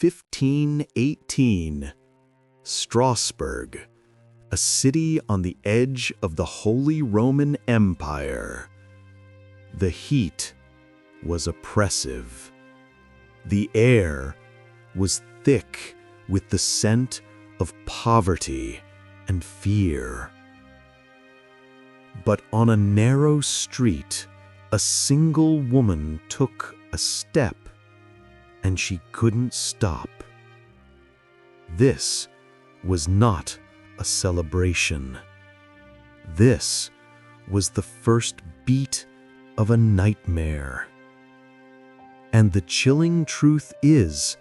1518. Strasbourg, a city on the edge of the Holy Roman Empire. The heat was oppressive. The air was thick with the scent of poverty and fear. But on a narrow street, a single woman took a step, and she couldn't stop. This was not a celebration. This was the first beat of a nightmare. And the chilling truth is,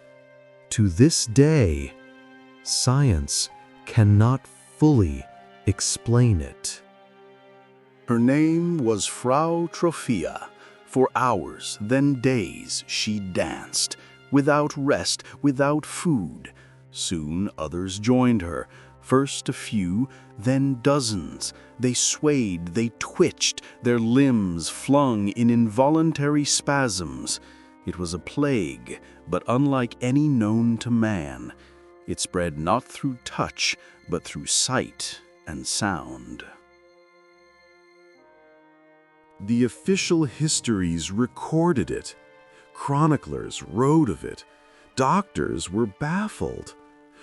to this day, science cannot fully explain it. Her name was Frau Trophia. For hours, then days, she danced, without rest, without food. Soon others joined her, first a few, then dozens. They swayed, they twitched, their limbs flung in involuntary spasms. It was a plague, but unlike any known to man. It spread not through touch, but through sight and sound. The official histories recorded it. Chroniclers wrote of it. Doctors were baffled.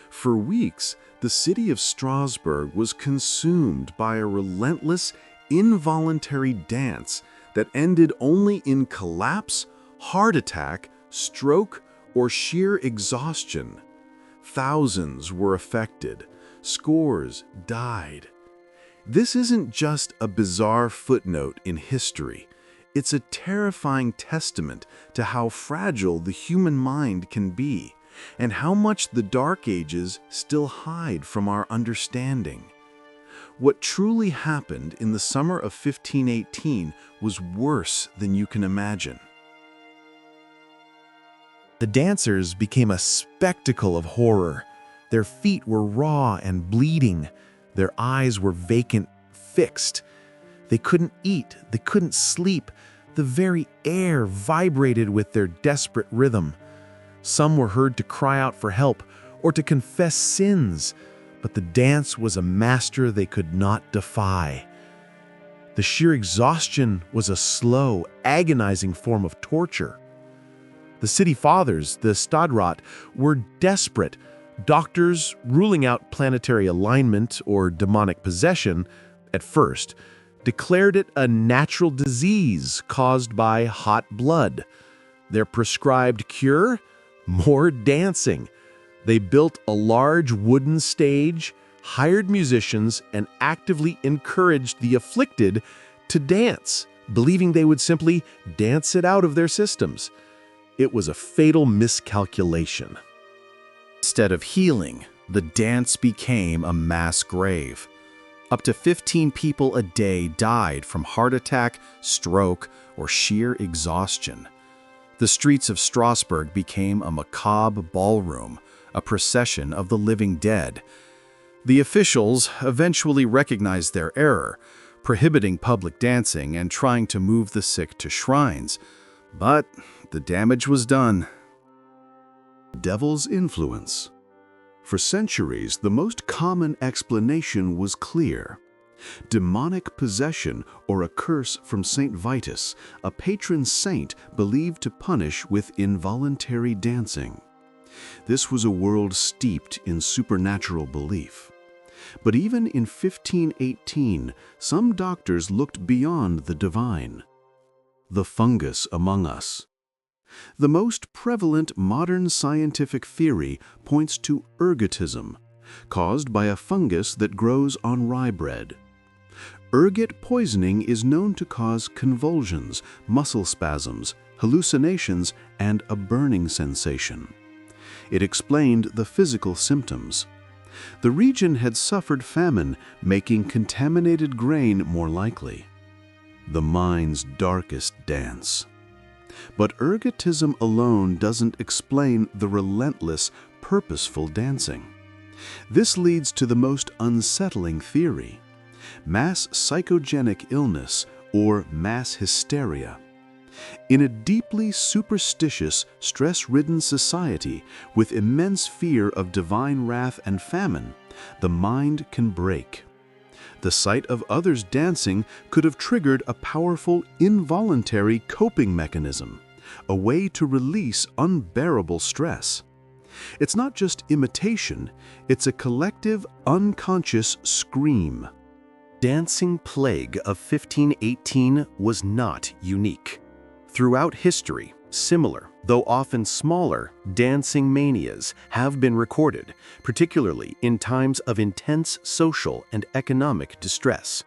For weeks, the city of Strasbourg was consumed by a relentless, involuntary dance that ended only in collapse, heart attack, stroke, or sheer exhaustion. Thousands were affected. Scores died. This isn't just a bizarre footnote in history. It's a terrifying testament to how fragile the human mind can be, and how much the Dark Ages still hide from our understanding. What truly happened in the summer of 1518 was worse than you can imagine. The dancers became a spectacle of horror. Their feet were raw and bleeding. Their eyes were vacant, fixed. They couldn't eat, they couldn't sleep. The very air vibrated with their desperate rhythm. Some were heard to cry out for help or to confess sins, but the dance was a master they could not defy. The sheer exhaustion was a slow, agonizing form of torture. The city fathers, the Stadtrat, were desperate. Doctors, ruling out planetary alignment or demonic possession, at first, declared it a natural disease caused by hot blood. Their prescribed cure? More dancing. They built a large wooden stage, hired musicians, and actively encouraged the afflicted to dance, believing they would simply dance it out of their systems. It was a fatal miscalculation. Instead of healing, the dance became a mass grave. Up to 15 people a day died from heart attack, stroke, or sheer exhaustion. The streets of Strasbourg became a macabre ballroom, a procession of the living dead. The officials eventually recognized their error, prohibiting public dancing and trying to move the sick to shrines. But the damage was done. Devil's influence. For centuries, the most common explanation was clear. Demonic possession or a curse from Saint Vitus, a patron saint believed to punish with involuntary dancing. This was a world steeped in supernatural belief. But even in 1518, some doctors looked beyond the divine. The fungus among us. The most prevalent modern scientific theory points to ergotism, caused by a fungus that grows on rye bread. Ergot poisoning is known to cause convulsions, muscle spasms, hallucinations, and a burning sensation. It explained the physical symptoms. The region had suffered famine, making contaminated grain more likely. The mind's darkest dance. But ergotism alone doesn't explain the relentless, purposeful dancing. This leads to the most unsettling theory: mass psychogenic illness, or mass hysteria. In a deeply superstitious, stress-ridden society with immense fear of divine wrath and famine, the mind can break. The sight of others dancing could have triggered a powerful, involuntary coping mechanism, a way to release unbearable stress. It's not just imitation, it's a collective, unconscious scream. Dancing plague of 1518 was not unique. Throughout history, similar, though often smaller, dancing manias have been recorded, particularly in times of intense social and economic distress.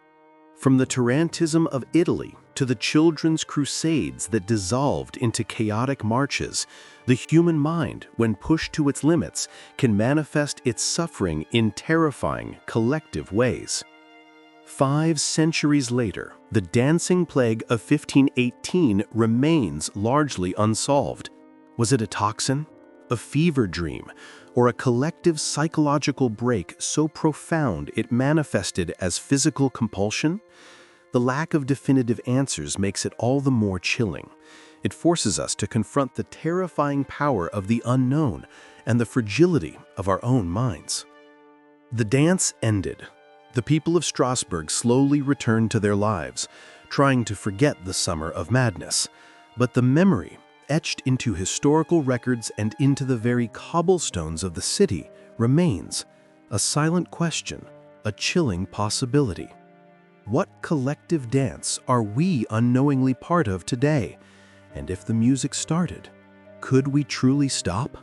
From the Tarantism of Italy to the children's crusades that dissolved into chaotic marches, the human mind, when pushed to its limits, can manifest its suffering in terrifying, collective ways. 5 centuries later, the dancing plague of 1518 remains largely unsolved. Was it a toxin, a fever dream, or a collective psychological break so profound it manifested as physical compulsion? The lack of definitive answers makes it all the more chilling. It forces us to confront the terrifying power of the unknown and the fragility of our own minds. The dance ended. The people of Strasbourg slowly returned to their lives, trying to forget the summer of madness. But the memory, etched into historical records and into the very cobblestones of the city, remains a silent question, a chilling possibility. What collective dance are we unknowingly part of today? And if the music started, could we truly stop?